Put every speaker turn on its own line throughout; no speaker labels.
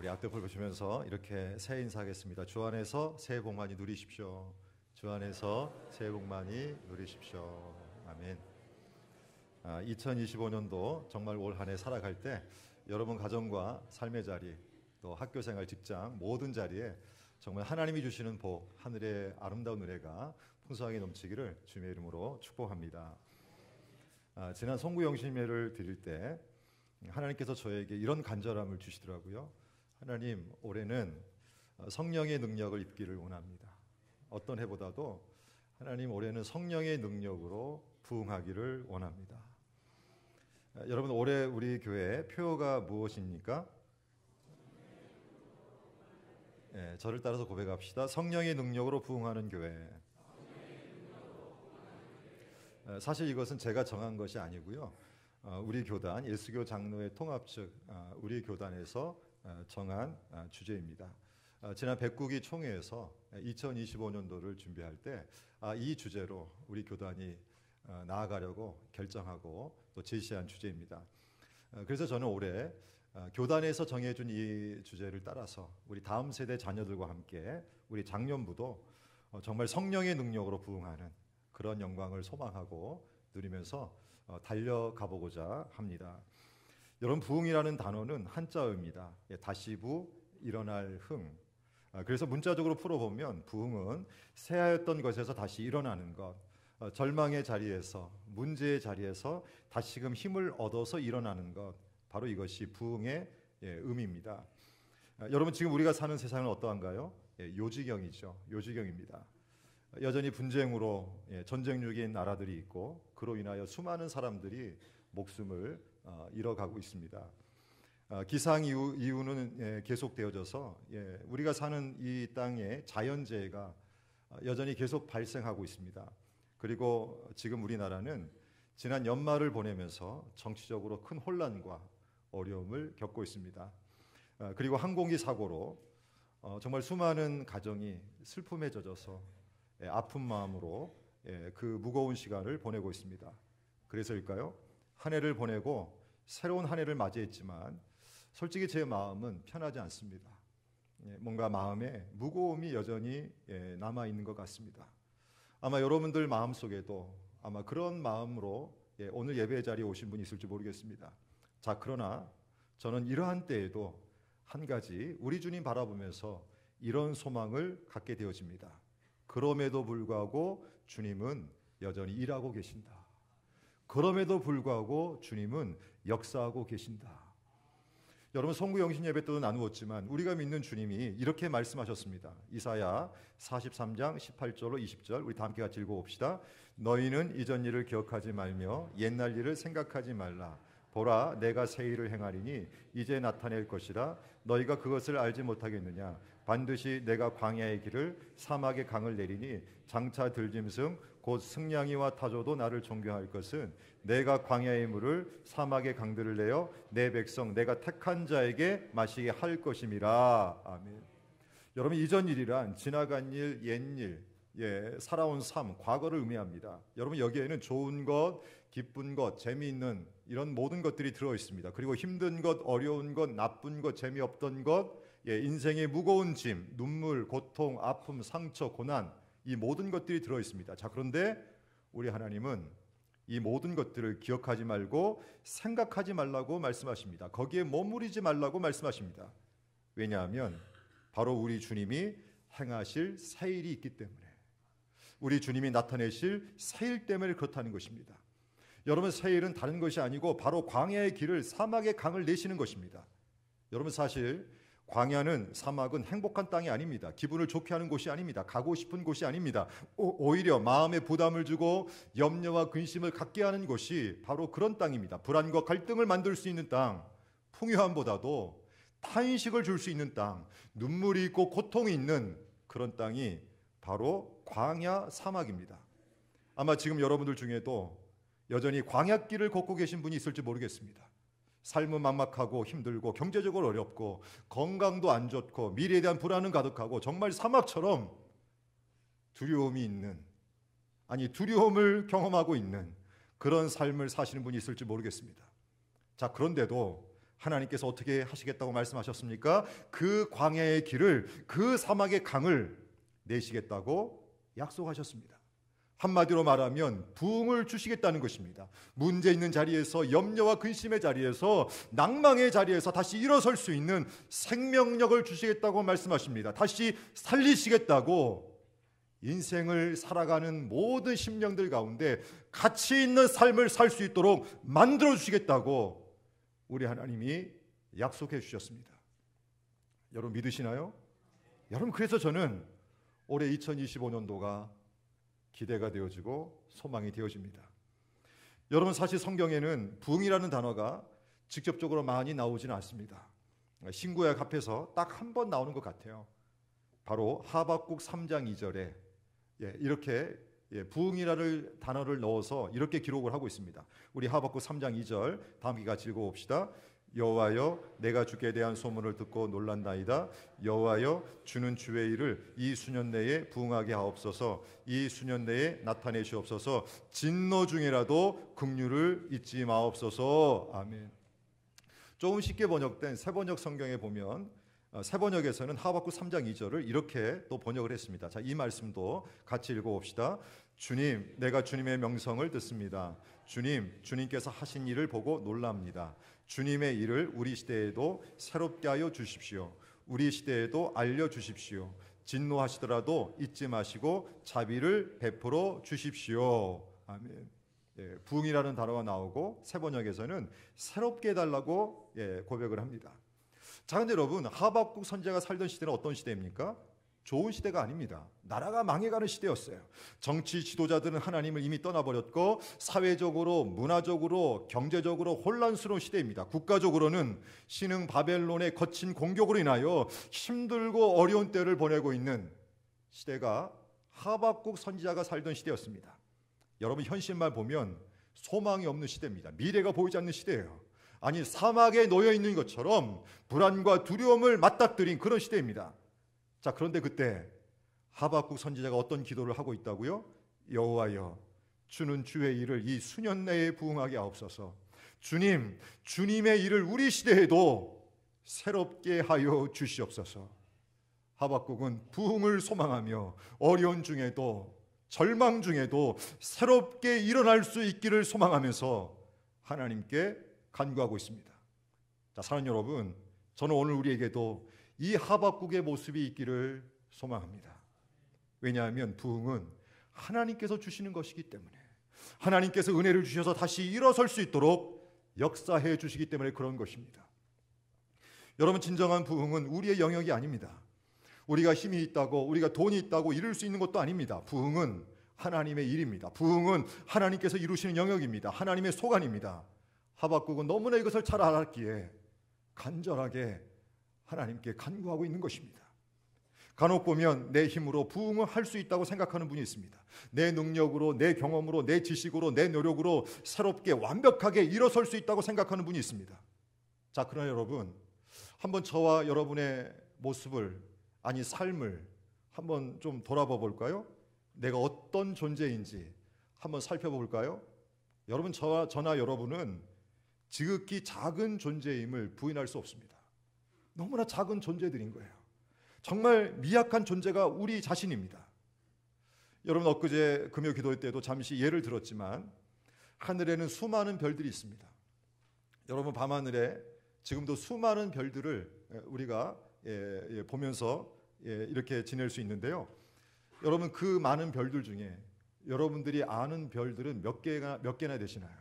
우리 앞뒤를 보시면서 이렇게 새해 인사하겠습니다. 주 안에서 새해 복 많이 누리십시오. 주 안에서 새해 복 많이 누리십시오. 아멘. 2025년도 정말 올 한 해 살아갈 때 여러분 가정과 삶의 자리, 또 학교 생활, 직장 모든 자리에 정말 하나님이 주시는 복, 하늘의 아름다운 은혜가 풍성하게 넘치기를 주님의 이름으로 축복합니다. 지난 송구영신예를 드릴 때 하나님께서 저에게 이런 간절함을 주시더라고요. 하나님, 올해는 성령의 능력을 입기를 원합니다. 어떤 해보다도 하나님, 올해는 성령의 능력으로 부응하기를 원합니다. 여러분, 올해 우리 교회의 표어가 무엇입니까? 저를 따라서 고백합시다. 성령의 능력으로 부응하는 교회. 사실 이것은 제가 정한 것이 아니고요. 우리 교단 예수교 장로회 통합 측 우리 교단에서 정한 주제입니다. 지난 백국이 총회에서 2025년도를 준비할 때 이 주제로 우리 교단이 나아가려고 결정하고 또 제시한 주제입니다. 그래서 저는 올해 교단에서 정해준 이 주제를 따라서 우리 다음 세대 자녀들과 함께 우리 장년부도 정말 성령의 능력으로 부응하는 그런 영광을 소망하고 누리면서 달려가 보고자 합니다. 여러분, 부응이라는 단어는 한자어입니다. 다시부, 일어날 흥. 그래서 문자적으로 풀어보면 부응은 쇠하였던 것에서 다시 일어나는 것, 절망의 자리에서, 문제의 자리에서 다시금 힘을 얻어서 일어나는 것, 바로 이것이 부응의 의미입니다. 여러분, 지금 우리가 사는 세상은 어떠한가요? 요지경이죠. 요지경입니다. 여전히 분쟁으로 전쟁 중인 나라들이 있고, 그로 인하여 수많은 사람들이 목숨을 잃어가고 있습니다. 기상 이유는 계속되어져서 우리가 사는 이 땅에 자연재해가 여전히 계속 발생하고 있습니다. 그리고 지금 우리나라는 지난 연말을 보내면서 정치적으로 큰 혼란과 어려움을 겪고 있습니다. 그리고 항공기 사고로 정말 수많은 가정이 슬픔에 젖어서 아픈 마음으로 그 무거운 시간을 보내고 있습니다. 그래서일까요? 한 해를 보내고 새로운 한 해를 맞이했지만 솔직히 제 마음은 편하지 않습니다. 뭔가 마음에 무거움이 여전히 남아있는 것 같습니다. 아마 여러분들 마음속에도 아마 그런 마음으로 오늘 예배 자리에 오신 분이 있을지 모르겠습니다. 자, 그러나 저는 이러한 때에도 한 가지 우리 주님 바라보면서 이런 소망을 갖게 되어집니다. 그럼에도 불구하고 주님은 여전히 일하고 계신다. 그럼에도 불구하고 주님은 역사하고 계신다. 여러분, 송구영신 예배 때도 나누었지만 우리가 믿는 주님이 이렇게 말씀하셨습니다. 이사야 43장 18절로 20절 우리 다 함께 같이 읽어봅시다. 너희는 이전 일을 기억하지 말며 옛날 일을 생각하지 말라. 보라, 내가 새 일을 행하리니 이제 나타낼 것이라. 너희가 그것을 알지 못하겠느냐. 반드시 내가 광야의 길을 사막의 강을 내리니 장차 들짐승 곧 승냥이와 타조도 나를 존경할 것은 내가 광야의 물을 사막의 강들을 내어 내 백성 내가 택한 자에게 마시게 할 것임이라. 아멘. 여러분, 이전 일이란 지나간 일, 옛일, 살아온 삶, 과거를 의미합니다. 여러분, 여기에는 좋은 것, 기쁜 것, 재미있는 이런 모든 것들이 들어 있습니다. 그리고 힘든 것, 어려운 것, 나쁜 것, 재미없던 것, 인생의 무거운 짐, 눈물, 고통, 아픔, 상처, 고난, 이 모든 것들이 들어 있습니다. 자, 그런데 우리 하나님은 이 모든 것들을 기억하지 말고 생각하지 말라고 말씀하십니다. 거기에 머무르지 말라고 말씀하십니다. 왜냐하면 바로 우리 주님이 행하실 새 일이 있기 때문에, 우리 주님이 나타내실 새 일 때문에 그렇다는 것입니다. 여러분, 새 일은 다른 것이 아니고 바로 광야의 길을 사막의 강을 내시는 것입니다. 여러분, 사실 광야는, 사막은 행복한 땅이 아닙니다. 기분을 좋게 하는 곳이 아닙니다. 가고 싶은 곳이 아닙니다. 오히려 마음에 부담을 주고 염려와 근심을 갖게 하는 곳이 바로 그런 땅입니다. 불안과 갈등을 만들 수 있는 땅, 풍요함보다도 탄식을 줄 수 있는 땅, 눈물이 있고 고통이 있는 그런 땅이 바로 광야 사막입니다. 아마 지금 여러분들 중에도 여전히 광야길을 걷고 계신 분이 있을지 모르겠습니다. 삶은 막막하고 힘들고 경제적으로 어렵고 건강도 안 좋고 미래에 대한 불안은 가득하고 정말 사막처럼 두려움이 있는, 두려움을 경험하고 있는 그런 삶을 사시는 분이 있을지 모르겠습니다. 자, 그런데도 하나님께서 어떻게 하시겠다고 말씀하셨습니까? 그 광야의 길을, 그 사막의 강을 내시겠다고 약속하셨습니다. 한마디로 말하면 부흥을 주시겠다는 것입니다. 문제 있는 자리에서, 염려와 근심의 자리에서, 낭망의 자리에서 다시 일어설 수 있는 생명력을 주시겠다고 말씀하십니다. 다시 살리시겠다고, 인생을 살아가는 모든 심령들 가운데 가치 있는 삶을 살 수 있도록 만들어 주시겠다고 우리 하나님이 약속해 주셨습니다. 여러분 믿으시나요? 여러분, 그래서 저는 올해 2025년도가 기대가 되어지고 소망이 되어집니다. 여러분, 사실 성경에는 부흥이라는 단어가 직접적으로 많이 나오지는 않습니다. 신구약 앞에서 딱 한 번 나오는 것 같아요. 바로 하박국 3장 2절에 이렇게 부흥이라는 단어를 넣어서 이렇게 기록을 하고 있습니다. 우리 하박국 3장 2절 다 함께 같이 읽어봅시다. 여호와여, 내가 주께 대한 소문을 듣고 놀란나이다. 여호와여, 주는 주의 일을 이 수년 내에 부응하게 하옵소서. 이 수년 내에 나타내시옵소서. 진노 중이라도 긍휼을 잊지 마옵소서. 아멘. 조금 쉽게 번역된 새번역 성경에 보면 새번역에서는 하박국 3장 2절을 이렇게 또 번역을 했습니다. 자, 이 말씀도 같이 읽어봅시다. 주님, 내가 주님의 명성을 듣습니다. 주님, 주님께서 하신 일을 보고 놀랍니다. 주님의 일을 우리 시대에도 새롭게 하여 주십시오. 우리 시대에도 알려주십시오. 진노하시더라도 잊지 마시고 자비를 베풀어 주십시오. 아멘. 부흥이라는 단어가 나오고 새번역에서는 새롭게 해달라고 고백을 합니다. 자, 근데 여러분, 하박국 선지자가 살던 시대는 어떤 시대입니까? 좋은 시대가 아닙니다. 나라가 망해가는 시대였어요. 정치 지도자들은 하나님을 이미 떠나버렸고 사회적으로, 문화적으로, 경제적으로 혼란스러운 시대입니다. 국가적으로는 신흥 바벨론의 거친 공격으로 인하여 힘들고 어려운 때를 보내고 있는 시대가 하박국 선지자가 살던 시대였습니다. 여러분, 현실만 보면 소망이 없는 시대입니다. 미래가 보이지 않는 시대예요. 아니, 사막에 놓여 있는 것처럼 불안과 두려움을 맞닥뜨린 그런 시대입니다. 자, 그런데 그때 하박국 선지자가 어떤 기도를 하고 있다고요? 여호와여, 주는 주의 일을 이 수년 내에 부응하게 하옵소서. 주님, 주님의 일을 우리 시대에도 새롭게 하여 주시옵소서. 하박국은 부응을 소망하며 어려운 중에도, 절망 중에도 새롭게 일어날 수 있기를 소망하면서 하나님께 간구하고 있습니다. 자, 사랑하는 여러분, 저는 오늘 우리에게도 이 하박국의 모습이 있기를 소망합니다. 왜냐하면 부흥은 하나님께서 주시는 것이기 때문에, 하나님께서 은혜를 주셔서 다시 일어설 수 있도록 역사해 주시기 때문에 그런 것입니다. 여러분, 진정한 부흥은 우리의 영역이 아닙니다. 우리가 힘이 있다고, 우리가 돈이 있다고 이룰 수 있는 것도 아닙니다. 부흥은 하나님의 일입니다. 부흥은 하나님께서 이루시는 영역입니다. 하나님의 소관입니다. 하박국은 너무나 이것을 잘 알았기에 간절하게 하나님께 간구하고 있는 것입니다. 간혹 보면 내 힘으로 부흥을 할 수 있다고 생각하는 분이 있습니다. 내 능력으로, 내 경험으로, 내 지식으로, 내 노력으로 새롭게 완벽하게 일어설 수 있다고 생각하는 분이 있습니다. 자, 그러나 여러분, 한번 저와 여러분의 모습을, 아니 삶을 한번 좀 돌아봐 볼까요? 내가 어떤 존재인지 한번 살펴볼까요? 여러분, 저나 여러분은 지극히 작은 존재임을 부인할 수 없습니다. 너무나 작은 존재들인 거예요. 정말 미약한 존재가 우리 자신입니다. 여러분, 엊그제 금요 기도 때도 잠시 예를 들었지만 하늘에는 수많은 별들이 있습니다. 여러분, 밤하늘에 지금도 수많은 별들을 우리가 보면서 이렇게 지낼 수 있는데요. 여러분, 그 많은 별들 중에 여러분들이 아는 별들은 몇 개나 되시나요?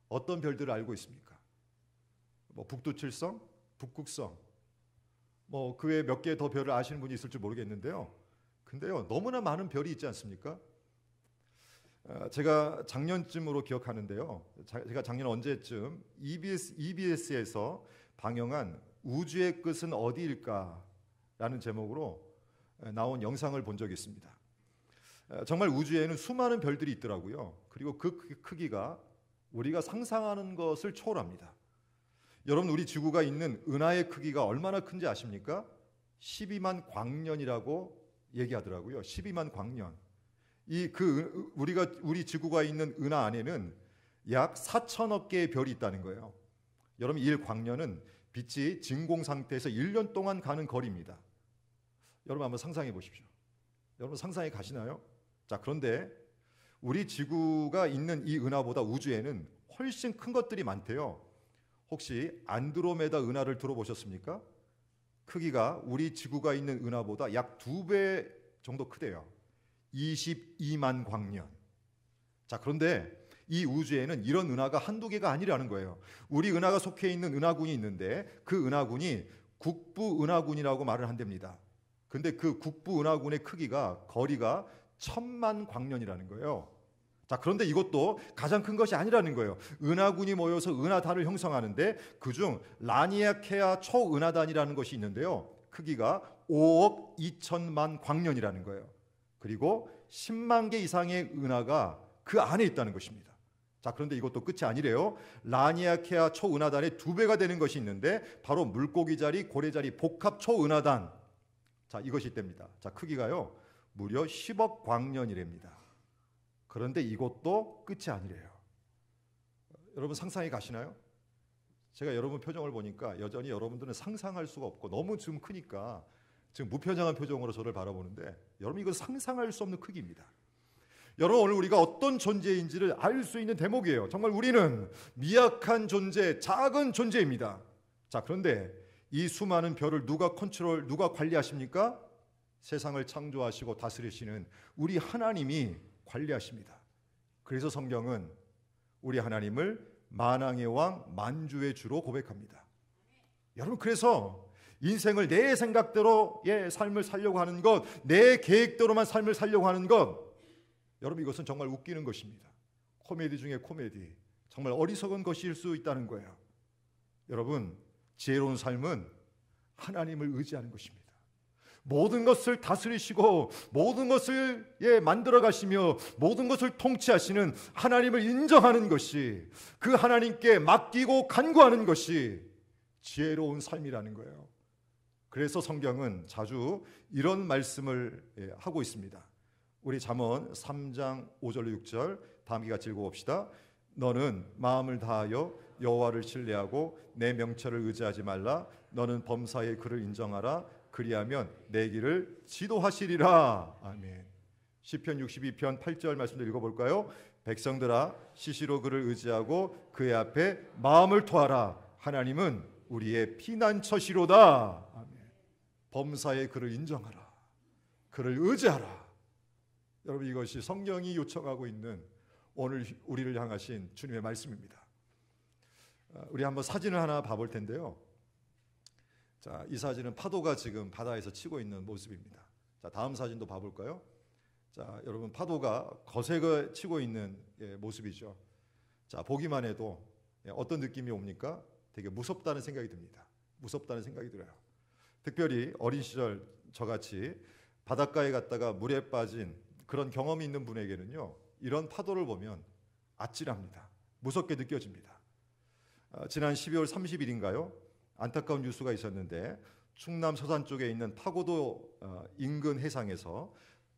어떤 별들을 알고 있습니까? 북두칠성, 북극성, 그 외에 몇 개 더 별을 아시는 분이 있을지 모르겠는데요. 근데요, 너무나 많은 별이 있지 않습니까? 제가 작년쯤으로 기억하는데요. 제가 작년 언제쯤 EBS에서 방영한 우주의 끝은 어디일까라는 제목으로 나온 영상을 본 적이 있습니다. 정말 우주에는 수많은 별들이 있더라고요. 그리고 그 크기가 우리가 상상하는 것을 초월합니다. 여러분, 우리 지구가 있는 은하의 크기가 얼마나 큰지 아십니까? 12만 광년이라고 얘기하더라고요. 12만 광년. 우리 지구가 있는 은하 안에는 약 4천억 개의 별이 있다는 거예요. 여러분, 1광년은 빛이 진공 상태에서 1년 동안 가는 거리입니다. 여러분 한번 상상해 보십시오. 여러분 상상해 가시나요? 자, 그런데 우리 지구가 있는 이 은하보다 우주에는 훨씬 큰 것들이 많대요. 혹시 안드로메다 은하를 들어보셨습니까? 크기가 우리 지구가 있는 은하보다 약 2배 정도 크대요. 22만 광년. 자, 그런데 이 우주에는 이런 은하가 한두 개가 아니라는 거예요. 우리 은하가 속해 있는 은하군이 있는데 그 은하군이 국부 은하군이라고 말을 한답니다. 근데 그 국부 은하군의 크기가 거리가 1000만 광년이라는 거예요. 자, 그런데 이것도 가장 큰 것이 아니라는 거예요. 은하군이 모여서 은하단을 형성하는데 그중 라니아케아 초은하단이라는 것이 있는데요. 크기가 5억 2천만 광년이라는 거예요. 그리고 10만 개 이상의 은하가 그 안에 있다는 것입니다. 자, 그런데 이것도 끝이 아니래요. 라니아케아 초은하단의 2배가 되는 것이 있는데 바로 물고기자리, 고래자리 복합 초은하단. 자, 이것이 있답니다. 자, 크기가요 무려 10억 광년이랍니다. 그런데 이것도 끝이 아니래요. 여러분 상상이 가시나요? 제가 여러분 표정을 보니까 여전히 여러분들은 상상할 수가 없고 너무 지금 크니까 지금 무표정한 표정으로 저를 바라보는데 여러분 이건 상상할 수 없는 크기입니다. 여러분 오늘 우리가 어떤 존재인지를 알 수 있는 대목이에요. 정말 우리는 미약한 존재, 작은 존재입니다. 자, 그런데 이 수많은 별을 누가 관리하십니까? 세상을 창조하시고 다스리시는 우리 하나님이 관리하십니다. 그래서 성경은 우리 하나님을 만왕의 왕, 만주의 주로 고백합니다. 여러분, 그래서 인생을 내 생각대로의 삶을 살려고 하는 것, 내 계획대로만 삶을 살려고 하는 것, 여러분 이것은 정말 웃기는 것입니다. 코미디 중에 코미디, 정말 어리석은 것일 수 있다는 거예요. 여러분, 지혜로운 삶은 하나님을 의지하는 것입니다. 모든 것을 다스리시고 모든 것을 만들어 가시며 모든 것을 통치하시는 하나님을 인정하는 것이, 그 하나님께 맡기고 간구하는 것이 지혜로운 삶이라는 거예요. 그래서 성경은 자주 이런 말씀을 하고 있습니다. 우리 잠언 3장 5절 6절 다 함께 같이 읽어봅시다. 너는 마음을 다하여 여호와를 신뢰하고 내 명철을 의지하지 말라. 너는 범사의 그를 인정하라. 그리하면 내 길을 지도하시리라. 아멘. 시편 62편 8절 말씀도 읽어볼까요? 백성들아 시시로 그를 의지하고 그의 앞에 마음을 토하라. 하나님은 우리의 피난처시로다. 아멘. 범사의 그를 인정하라. 그를 의지하라. 여러분, 이것이 성경이 요청하고 있는 오늘 우리를 향하신 주님의 말씀입니다. 우리 한번 사진을 하나 봐볼 텐데요. 자, 이 사진은 파도가 지금 바다에서 치고 있는 모습입니다. 자, 다음 사진도 봐볼까요? 자, 여러분 파도가 거세게 치고 있는 모습이죠. 자, 보기만 해도 어떤 느낌이 옵니까? 되게 무섭다는 생각이 듭니다. 무섭다는 생각이 들어요. 특별히 어린 시절 저같이 바닷가에 갔다가 물에 빠진 그런 경험이 있는 분에게는요, 이런 파도를 보면 아찔합니다. 무섭게 느껴집니다. 지난 12월 30일인가요? 안타까운 뉴스가 있었는데 충남 서산 쪽에 있는 파고도 인근 해상에서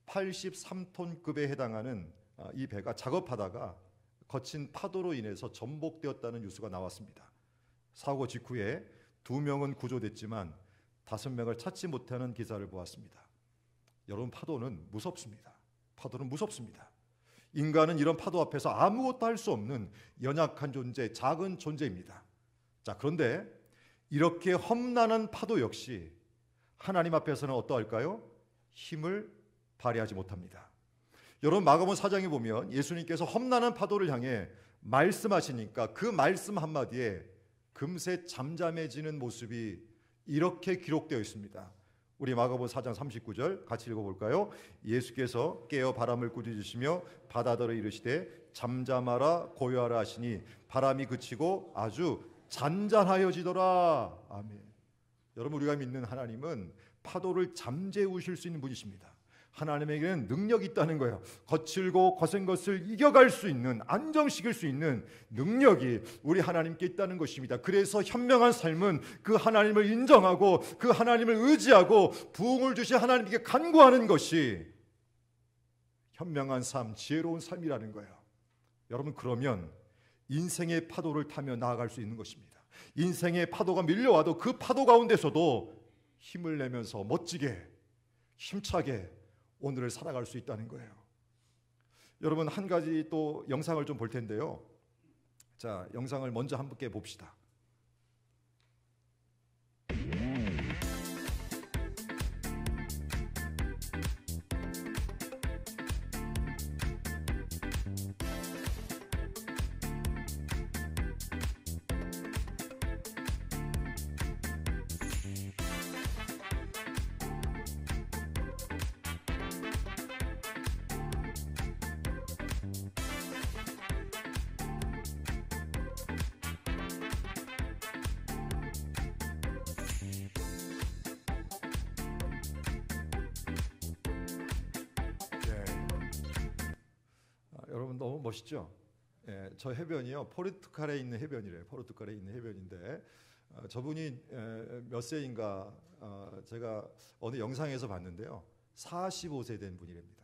83톤급에 해당하는 이 배가 작업하다가 거친 파도로 인해서 전복되었다는 뉴스가 나왔습니다. 사고 직후에 2명은 구조됐지만 5명을 찾지 못하는 기사를 보았습니다. 여러분, 파도는 무섭습니다. 파도는 무섭습니다. 인간은 이런 파도 앞에서 아무것도 할 수 없는 연약한 존재, 작은 존재입니다. 자, 그런데 이렇게 험난한 파도 역시 하나님 앞에서는 어떠할까요? 힘을 발휘하지 못합니다. 여러분, 마가복음 4장에 보면 예수님께서 험난한 파도를 향해 말씀하시니까 그 말씀 한마디에 금세 잠잠해지는 모습이 이렇게 기록되어 있습니다. 우리 마가복음 4장 39절 같이 읽어볼까요? 예수께서 깨어 바람을 꾸짖으시며 바다더러 이르시되 잠잠하라 고요하라 하시니 바람이 그치고 아주 잔잔하여지더라. 아멘. 여러분, 우리가 믿는 하나님은 파도를 잠재우실 수 있는 분이십니다. 하나님에게는 능력이 있다는 거예요. 거칠고 거센 것을 이겨갈 수 있는, 안정시킬 수 있는 능력이 우리 하나님께 있다는 것입니다. 그래서 현명한 삶은 그 하나님을 인정하고 그 하나님을 의지하고 부흥을 주신 하나님께 간구하는 것이 현명한 삶, 지혜로운 삶이라는 거예요. 여러분, 그러면 인생의 파도를 타며 나아갈 수 있는 것입니다. 인생의 파도가 밀려와도 그 파도 가운데서도 힘을 내면서 멋지게 힘차게 오늘을 살아갈 수 있다는 거예요. 여러분, 한 가지 또 영상을 좀 볼 텐데요. 자, 영상을 먼저 함께 봅시다. 여러분 너무 멋있죠? 예, 저 해변이요, 포르투갈에 있는 해변이래요. 포르투갈에 있는 해변인데 저분이 몇 세인가 제가 어느 영상에서 봤는데요, 45세 된 분이랍니다.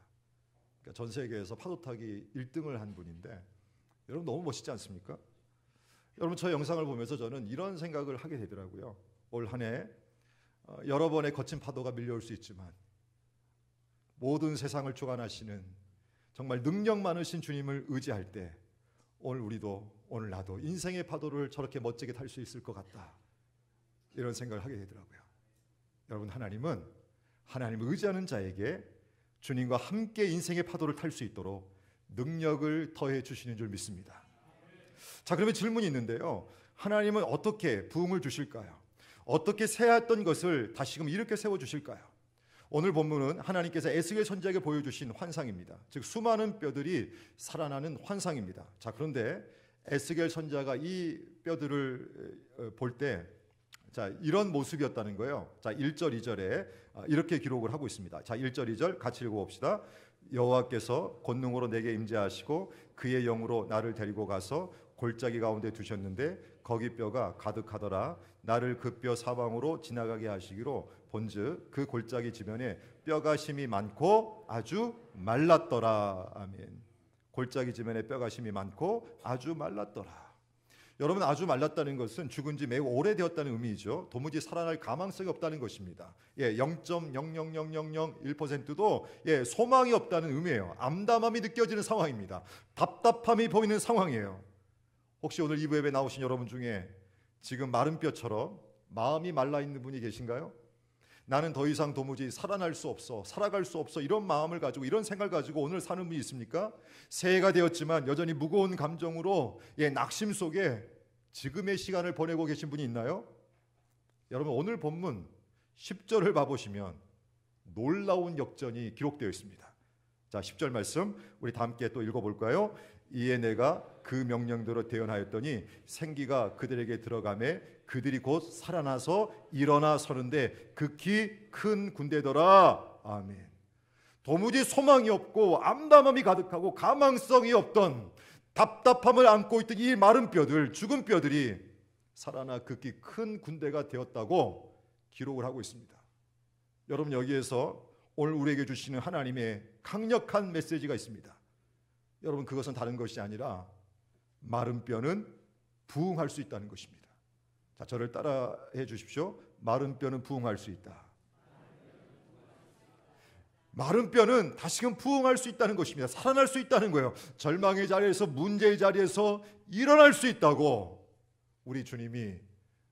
그러니까 전 세계에서 파도 타기 1등을 한 분인데, 여러분 너무 멋있지 않습니까? 여러분, 저 영상을 보면서 저는 이런 생각을 하게 되더라고요. 올 한 해 여러 번의 거친 파도가 밀려올 수 있지만 모든 세상을 주관하시는 정말 능력 많으신 주님을 의지할 때 오늘 우리도, 오늘 나도 인생의 파도를 저렇게 멋지게 탈 수 있을 것 같다, 이런 생각을 하게 되더라고요. 여러분, 하나님은 하나님을 의지하는 자에게 주님과 함께 인생의 파도를 탈 수 있도록 능력을 더해 주시는 줄 믿습니다. 자, 그러면 질문이 있는데요, 하나님은 어떻게 부흥을 주실까요? 어떻게 쇠했던 것을 다시금 이렇게 세워주실까요? 오늘 본문은 하나님께서 에스겔 선지자에게 보여주신 환상입니다. 즉 수많은 뼈들이 살아나는 환상입니다. 자, 그런데 에스겔 선지자가 이 뼈들을 볼 때 이런 모습이었다는 거예요. 자, 1절 2절에 이렇게 기록을 하고 있습니다. 자, 1절 2절 같이 읽어봅시다. 여호와께서 권능으로 내게 임재하시고 그의 영으로 나를 데리고 가서 골짜기 가운데 두셨는데 거기 뼈가 가득하더라. 나를 그 뼈 사방으로 지나가게 하시기로 본즉 그 골짜기 지면에 뼈가 심이 많고 아주 말랐더라. 아멘. 골짜기 지면에 뼈가 심이 많고 아주 말랐더라. 여러분, 아주 말랐다는 것은 죽은 지 매우 오래되었다는 의미이죠. 도무지 살아날 가망성이 없다는 것입니다. 0.00001%도 소망이 없다는 의미예요. 암담함이 느껴지는 상황입니다. 답답함이 보이는 상황이에요. 혹시 오늘 이부 예배 나오신 여러분 중에 지금 마른 뼈처럼 마음이 말라 있는 분이 계신가요? 나는 더 이상 도무지 살아날 수 없어, 살아갈 수 없어, 이런 마음을 가지고, 이런 생각을 가지고 오늘 사는 분이 있습니까? 새해가 되었지만 여전히 무거운 감정으로 낙심 속에 지금의 시간을 보내고 계신 분이 있나요? 여러분, 오늘 본문 10절을 봐보시면 놀라운 역전이 기록되어 있습니다. 자, 10절 말씀 우리 다 함께 또 읽어볼까요? 이에 내가 그 명령대로 대언하였더니 생기가 그들에게 들어가매 그들이 곧 살아나서 일어나 서는데 극히 큰 군대더라. 아멘. 도무지 소망이 없고 암담함이 가득하고 가망성이 없던, 답답함을 안고 있던 이 마른 뼈들, 죽은 뼈들이 살아나 극히 큰 군대가 되었다고 기록을 하고 있습니다. 여러분, 여기에서 오늘 우리에게 주시는 하나님의 강력한 메시지가 있습니다. 여러분, 그것은 다른 것이 아니라 마른 뼈는 부흥할 수 있다는 것입니다. 자, 저를 따라해 주십시오. 마른 뼈는 부흥할 수 있다. 마른 뼈는 다시금 부흥할 수 있다는 것입니다. 살아날 수 있다는 거예요. 절망의 자리에서, 문제의 자리에서 일어날 수 있다고 우리 주님이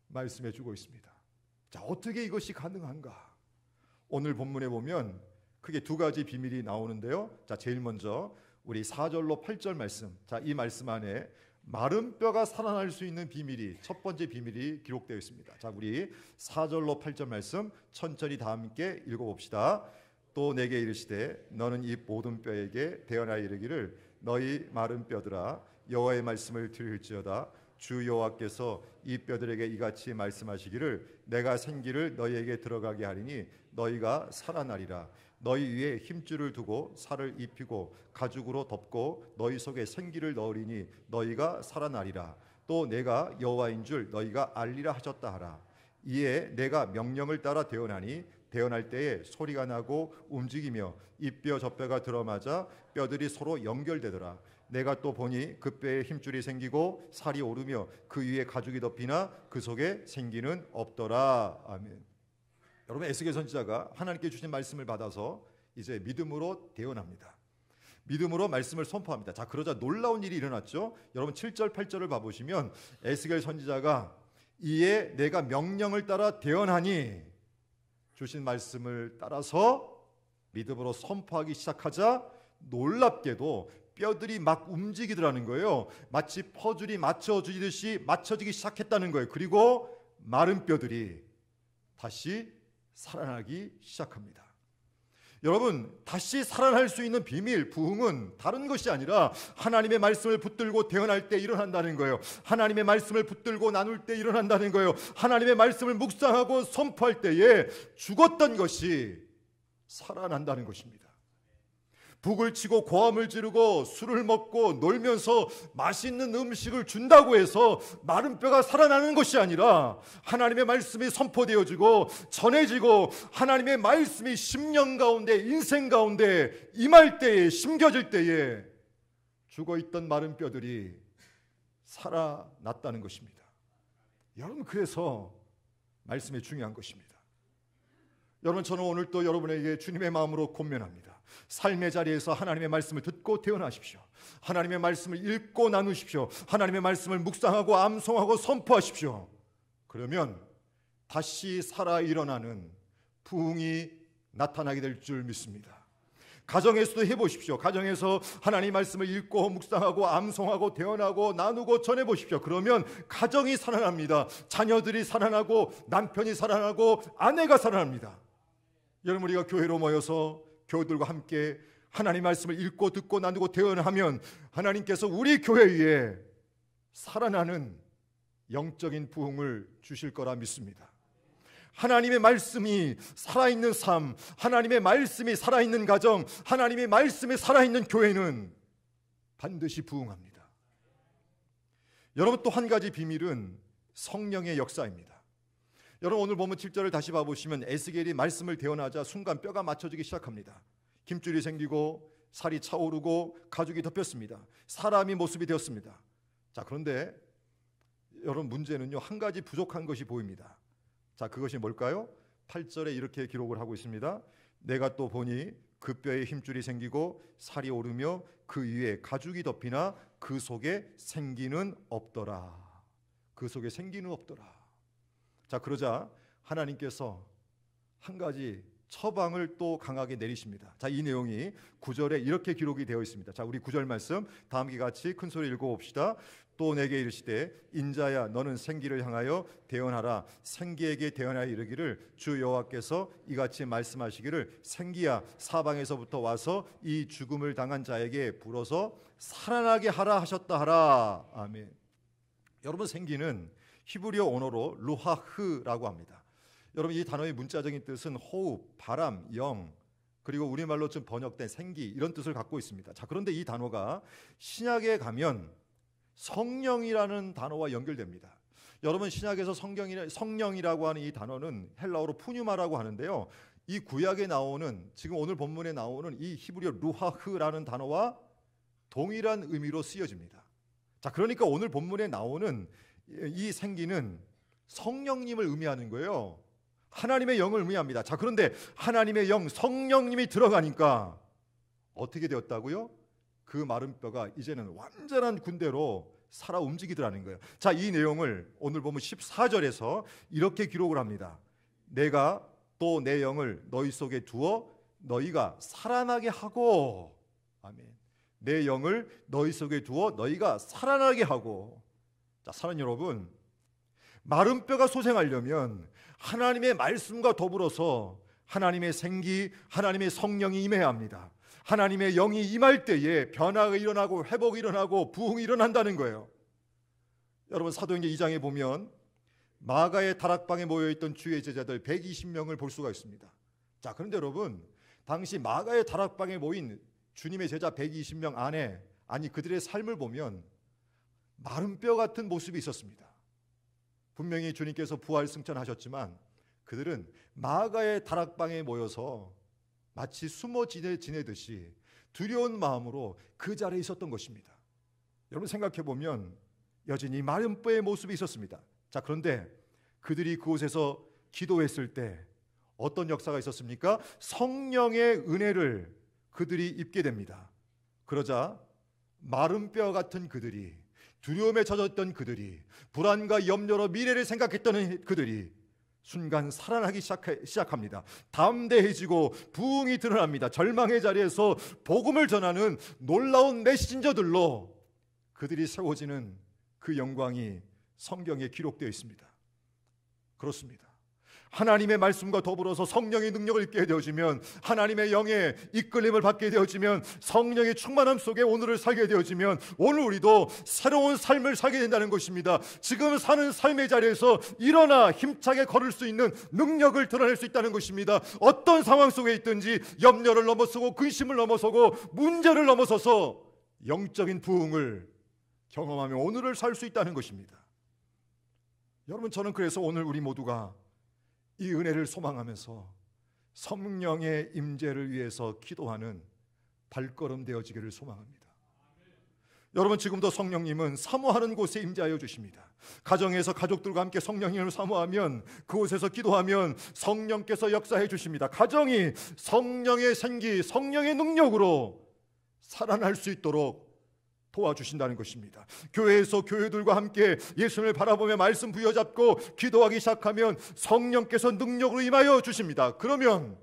말씀해 주고 있습니다. 자, 어떻게 이것이 가능한가? 오늘 본문에 보면 크게 두 가지 비밀이 나오는데요. 자, 제일 먼저 우리 4절로 8절 말씀, 자, 이 말씀 안에 마른 뼈가 살아날 수 있는 비밀이, 첫 번째 비밀이 기록되어 있습니다. 자, 우리 4절로 8절 말씀 천천히 다 함께 읽어봅시다. 또 내게 이르시되 너는 이 모든 뼈에게 대언하여 이르기를 너희 마른 뼈들아 여호와의 말씀을 들을지어다. 주 여호와께서 이 뼈들에게 이같이 말씀하시기를 내가 생기를 너희에게 들어가게 하리니 너희가 살아나리라. 너희 위에 힘줄을 두고 살을 입히고 가죽으로 덮고 너희 속에 생기를 넣으리니 너희가 살아나리라. 또 내가 여호와인 줄 너희가 알리라 하셨다 하라. 이에 내가 명령을 따라 대언하니 대언할 때에 소리가 나고 움직이며 이 뼈 저 뼈가 들어맞아 뼈들이 서로 연결되더라. 내가 또 보니 그 뼈에 힘줄이 생기고 살이 오르며 그 위에 가죽이 덮이나 그 속에 생기는 없더라. 아멘. 여러분, 에스겔 선지자가 하나님께 주신 말씀을 받아서 이제 믿음으로 대언합니다. 믿음으로 말씀을 선포합니다. 자, 그러자 놀라운 일이 일어났죠. 여러분 7절 8절을 봐보시면 에스겔 선지자가 이에 내가 명령을 따라 대언하니, 주신 말씀을 따라서 믿음으로 선포하기 시작하자 놀랍게도 뼈들이 막 움직이더라는 거예요. 마치 퍼즐이 맞춰지기 시작했다는 거예요. 그리고 마른 뼈들이 다시 살아나기 시작합니다. 여러분, 다시 살아날 수 있는 비밀, 부흥은 다른 것이 아니라 하나님의 말씀을 붙들고 대언할 때 일어난다는 거예요. 하나님의 말씀을 붙들고 나눌 때 일어난다는 거예요. 하나님의 말씀을 묵상하고 선포할 때에 죽었던 것이 살아난다는 것입니다. 북을 치고 고함을 지르고 술을 먹고 놀면서 맛있는 음식을 준다고 해서 마른 뼈가 살아나는 것이 아니라 하나님의 말씀이 선포되어지고 전해지고 하나님의 말씀이 심령 가운데, 인생 가운데 임할 때에, 심겨질 때에 죽어있던 마른 뼈들이 살아났다는 것입니다. 여러분, 그래서 말씀이 중요한 것입니다. 여러분, 저는 오늘 또 여러분에게 주님의 마음으로 권면합니다. 삶의 자리에서 하나님의 말씀을 듣고 태어나십시오. 하나님의 말씀을 읽고 나누십시오. 하나님의 말씀을 묵상하고 암송하고 선포하십시오. 그러면 다시 살아 일어나는 부흥이 나타나게 될 줄 믿습니다. 가정에서도 해보십시오. 가정에서 하나님의 말씀을 읽고 묵상하고 암송하고 대언하고 나누고 전해보십시오. 그러면 가정이 살아납니다. 자녀들이 살아나고 남편이 살아나고 아내가 살아납니다. 여러분, 우리가 교회로 모여서 교우들과 함께 하나님 말씀을 읽고 듣고 나누고 대언하면 하나님께서 우리 교회 위에 살아나는 영적인 부흥을 주실 거라 믿습니다. 하나님의 말씀이 살아있는 삶, 하나님의 말씀이 살아있는 가정, 하나님의 말씀이 살아있는 교회는 반드시 부흥합니다. 여러분, 또 한 가지 비밀은 성령의 역사입니다. 여러분, 오늘 본문 7절을 다시 봐보시면 에스겔이 말씀을 대언하자 순간 뼈가 맞춰지기 시작합니다. 힘줄이 생기고 살이 차오르고 가죽이 덮였습니다. 사람이 모습이 되었습니다. 자, 그런데 여러분, 문제는요, 한 가지 부족한 것이 보입니다. 자, 그것이 뭘까요? 8절에 이렇게 기록을 하고 있습니다. 내가 또 보니 그 뼈에 힘줄이 생기고 살이 오르며 그 위에 가죽이 덮이나 그 속에 생기는 없더라. 그 속에 생기는 없더라. 자, 그러자 하나님께서 한 가지 처방을 또 강하게 내리십니다. 자, 이 내용이 9절에 이렇게 기록이 되어 있습니다. 자, 우리 9절 말씀 다 함께 같이 큰 소리 읽어봅시다. 또 내게 이르시되 인자야, 너는 생기를 향하여 대언하라. 생기에게 대언하여 이르기를 주 여호와께서 이같이 말씀하시기를 생기야, 사방에서부터 와서 이 죽음을 당한 자에게 불어서 살아나게 하라 하셨다 하라. 아멘. 여러분, 생기는 히브리어 언어로 루하흐라고 합니다. 여러분, 이 단어의 문자적인 뜻은 호흡, 바람, 영, 그리고 우리말로 좀 번역된 생기, 이런 뜻을 갖고 있습니다. 자, 그런데 이 단어가 신약에 가면 성령이라는 단어와 연결됩니다. 여러분, 신약에서 성령이라고 하는 이 단어는 헬라어로 푸뉴마라고 하는데요, 이 구약에 나오는, 지금 오늘 본문에 나오는 이 히브리어 루하흐라는 단어와 동일한 의미로 쓰여집니다. 자, 그러니까 오늘 본문에 나오는 이 생기는 성령님을 의미하는 거예요. 하나님의 영을 의미합니다. 자, 그런데 하나님의 영, 성령님이 들어가니까 어떻게 되었다고요? 그 마른 뼈가 이제는 완전한 군대로 살아 움직이더라는 거예요. 자, 이 내용을 오늘 보면 14절에서 이렇게 기록을 합니다. 내가 또 내 영을 너희 속에 두어 너희가 살아나게 하고, 아멘. 내 영을 너희 속에 두어 너희가 살아나게 하고. 자, 사랑하는 여러분, 마른 뼈가 소생하려면 하나님의 말씀과 더불어서 하나님의 생기, 하나님의 성령이 임해야 합니다. 하나님의 영이 임할 때에 변화가 일어나고 회복이 일어나고 부흥이 일어난다는 거예요. 여러분, 사도행전 2장에 보면 마가의 다락방에 모여있던 주의 제자들 120명을 볼 수가 있습니다. 자, 그런데 여러분, 당시 마가의 다락방에 모인 주님의 제자 120명 안에, 아니 그들의 삶을 보면 마른 뼈 같은 모습이 있었습니다. 분명히 주님께서 부활 승천하셨지만 그들은 마가의 다락방에 모여서 마치 숨어 지내듯이 두려운 마음으로 그 자리에 있었던 것입니다. 여러분 생각해 보면 여전히 마른 뼈의 모습이 있었습니다. 자, 그런데 그들이 그곳에서 기도했을 때 어떤 역사가 있었습니까? 성령의 은혜를 그들이 입게 됩니다. 그러자 마른 뼈 같은 그들이, 두려움에 젖었던 그들이, 불안과 염려로 미래를 생각했던 그들이 순간 살아나기 시작합니다. 담대해지고 부흥이 드러납니다. 절망의 자리에서 복음을 전하는 놀라운 메신저들로 그들이 세워지는 그 영광이 성경에 기록되어 있습니다. 그렇습니다. 하나님의 말씀과 더불어서 성령의 능력을 입게 되어지면, 하나님의 영의 이끌림을 받게 되어지면, 성령의 충만함 속에 오늘을 살게 되어지면 오늘 우리도 새로운 삶을 살게 된다는 것입니다. 지금 사는 삶의 자리에서 일어나 힘차게 걸을 수 있는 능력을 드러낼 수 있다는 것입니다. 어떤 상황 속에 있든지 염려를 넘어서고 근심을 넘어서고 문제를 넘어서서 영적인 부흥을 경험하며 오늘을 살 수 있다는 것입니다. 여러분, 저는 그래서 오늘 우리 모두가 이 은혜를 소망하면서 성령의 임재를 위해서 기도하는 발걸음 되어지기를 소망합니다. 여러분, 지금도 성령님은 사모하는 곳에 임재하여 주십니다. 가정에서 가족들과 함께 성령님을 사모하면, 그곳에서 기도하면 성령께서 역사해 주십니다. 가정이 성령의 생기, 성령의 능력으로 살아날 수 있도록 도와주신다는 것입니다. 교회에서 교회들과 함께 예수님을 바라보며 말씀 부여잡고 기도하기 시작하면 성령께서 능력으로 임하여 주십니다. 그러면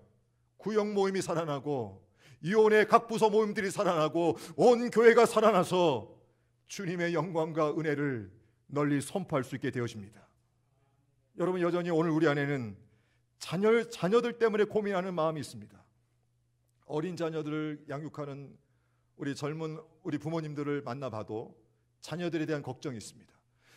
구역 모임이 살아나고 이혼의 각 부서 모임들이 살아나고 온 교회가 살아나서 주님의 영광과 은혜를 널리 선포할 수 있게 되어집니다. 여러분, 여전히 오늘 우리 안에는 자녀들 때문에 고민하는 마음이 있습니다. 어린 자녀들을 양육하는 우리 부모님들을 만나봐도 자녀들에 대한 걱정이 있습니다.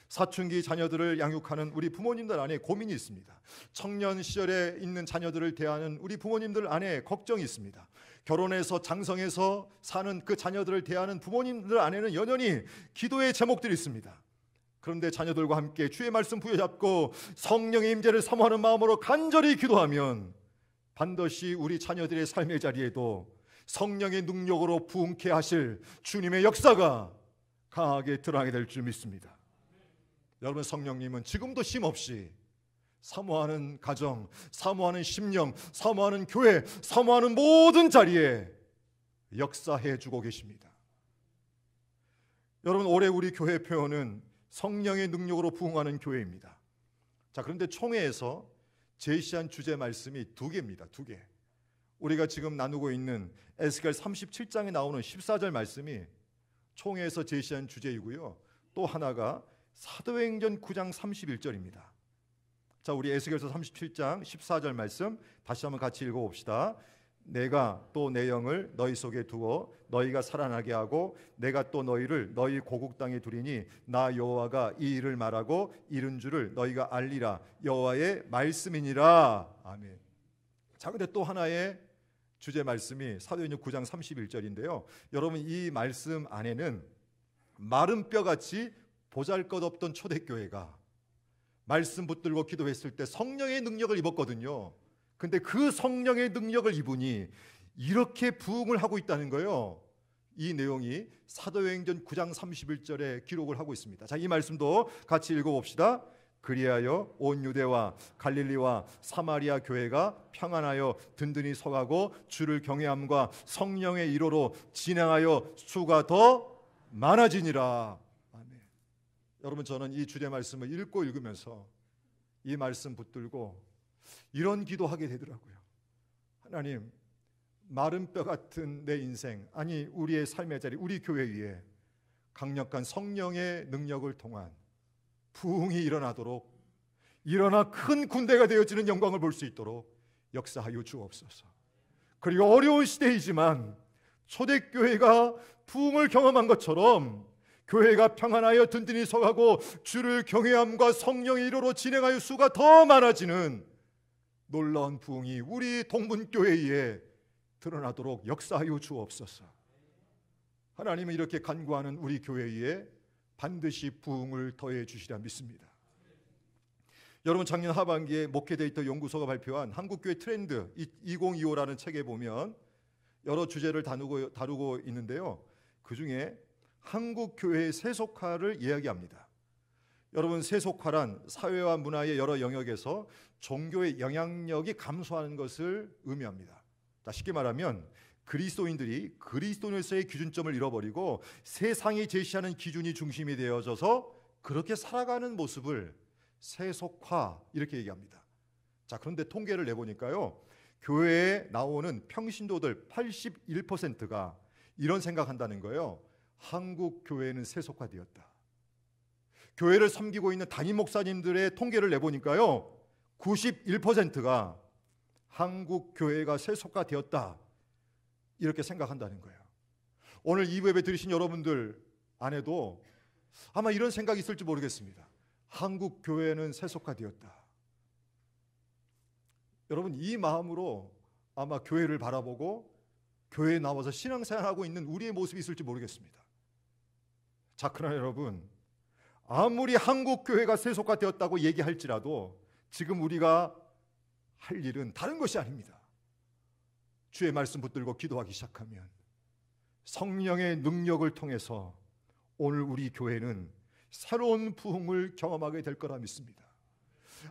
사춘기 자녀들을 양육하는 우리 부모님들 안에 고민이 있습니다. 청년 시절에 있는 자녀들을 대하는 우리 부모님들 안에 걱정이 있습니다. 결혼해서 장성해서 사는 그 자녀들을 대하는 부모님들 안에는 여전히 기도의 제목들이 있습니다. 그런데 자녀들과 함께 주의 말씀 부여잡고 성령의 임재를 사모하는 마음으로 간절히 기도하면 반드시 우리 자녀들의 삶의 자리에도 성령의 능력으로 부흥케 하실 주님의 역사가 강하게 드러나게 될 줄 믿습니다. 여러분, 성령님은 지금도 쉼없이 사모하는 가정, 사모하는 심령, 사모하는 교회, 사모하는 모든 자리에 역사해 주고 계십니다. 여러분, 올해 우리 교회 표현은 성령의 능력으로 부흥하는 교회입니다. 자, 그런데 총회에서 제시한 주제 말씀이 2개입니다. 2개. 우리가 지금 나누고 있는 에스겔 37장에 나오는 14절 말씀이 총회에서 제시한 주제이고요. 또 하나가 사도행전 9장 31절입니다. 자, 우리 에스겔서 37장 14절 말씀 다시 한번 같이 읽어봅시다. 내가 또 내 영을 너희 속에 두어 너희가 살아나게 하고 내가 또 너희를 너희 고국 땅에 두리니 나 여호와가 이 일을 말하고 이른 줄을 너희가 알리라. 여호와의 말씀이니라. 아멘. 자, 근데 또 하나의 주제 말씀이 사도행전 9장 31절인데요. 여러분, 이 말씀 안에는 마른 뼈같이 보잘것없던 초대교회가 말씀 붙들고 기도했을 때 성령의 능력을 입었거든요. 근데 그 성령의 능력을 입으니 이렇게 부흥을 하고 있다는 거예요. 이 내용이 사도행전 9장 31절에 기록을 하고 있습니다. 자, 이 말씀도 같이 읽어봅시다. 그리하여 온 유대와 갈릴리와 사마리아 교회가 평안하여 든든히 서가고 주를 경외함과 성령의 이로로 진행하여 수가 더 많아지니라. 아멘. 여러분, 저는 이 주제 말씀을 읽고 읽으면서 이 말씀 붙들고 이런 기도하게 되더라고요. 하나님, 마른 뼈 같은 내 인생, 아니 우리의 삶의 자리, 우리 교회 위에 강력한 성령의 능력을 통한 부흥이 일어나도록, 일어나 큰 군대가 되어지는 영광을 볼 수 있도록 역사하여 주옵소서. 그리고 어려운 시대이지만 초대교회가 부흥을 경험한 것처럼 교회가 평안하여 든든히 서가고 주를 경외함과 성령의 이로로 진행하여 수가 더 많아지는 놀라운 부흥이 우리 동문교회에 드러나도록 역사하여 주옵소서. 하나님은 이렇게 간구하는 우리 교회에 반드시 부흥을 더해 주시리라 믿습니다. 여러분, 작년 하반기에 목회데이터 연구소가 발표한 한국교회 트렌드 2025라는 책에 보면 여러 주제를 다루고 있는데요. 그 중에 한국 교회의 세속화를 이야기합니다. 여러분, 세속화란 사회와 문화의 여러 영역에서 종교의 영향력이 감소하는 것을 의미합니다. 쉽게 말하면 그리스도인들이 그리스도인으로서의 기준점을 잃어버리고 세상이 제시하는 기준이 중심이 되어져서 그렇게 살아가는 모습을 세속화 이렇게 얘기합니다. 그런데 통계를 내보니까요, 교회에 나오는 평신도들 81%가 이런 생각한다는 거예요. 한국 교회는 세속화되었다. 교회를 섬기고 있는 담임 목사님들의 통계를 내보니까요, 91%가 한국 교회가 세속화되었다 이렇게 생각한다는 거예요. 오늘 이 예배 들으신 여러분들 안에도 아마 이런 생각이 있을지 모르겠습니다. 한국 교회는 세속화되었다. 여러분, 이 마음으로 아마 교회를 바라보고 교회에 나와서 신앙생활하고 있는 우리의 모습이 있을지 모르겠습니다. 그러나 여러분, 아무리 한국 교회가 세속화되었다고 얘기할지라도 지금 우리가 할 일은 다른 것이 아닙니다. 주의 말씀 붙들고 기도하기 시작하면 성령의 능력을 통해서 오늘 우리 교회는 새로운 부흥을 경험하게 될 거라 믿습니다.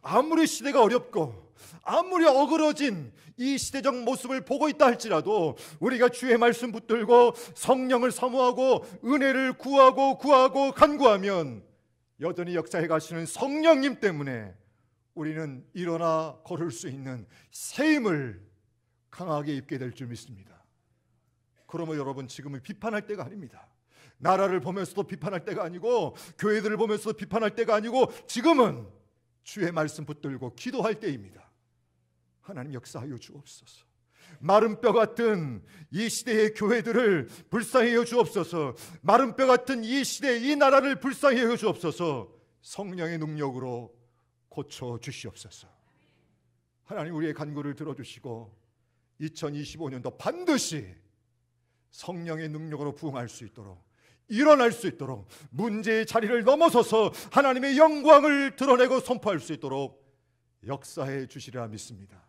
아무리 시대가 어렵고 아무리 어그러진 이 시대적 모습을 보고 있다 할지라도 우리가 주의 말씀 붙들고 성령을 사모하고 은혜를 구하고 간구하면 여전히 역사해 가시는 성령님 때문에 우리는 일어나 걸을 수 있는 새 힘을 강하게 입게 될 줄 믿습니다. 그러면 여러분, 지금은 비판할 때가 아닙니다. 나라를 보면서도 비판할 때가 아니고 교회들을 보면서도 비판할 때가 아니고 지금은 주의 말씀 붙들고 기도할 때입니다. 하나님 역사하여 주옵소서. 마른 뼈 같은 이 시대의 교회들을 불쌍히 여겨 주옵소서. 마른 뼈 같은 이 시대, 이 나라를 불쌍히 여겨 주옵소서. 성령의 능력으로 고쳐 주시옵소서. 하나님, 우리의 간구를 들어주시고 2025년도 반드시 성령의 능력으로 부흥할 수 있도록, 일어날 수 있도록, 문제의 자리를 넘어서서 하나님의 영광을 드러내고 선포할 수 있도록 역사해 주시리라 믿습니다.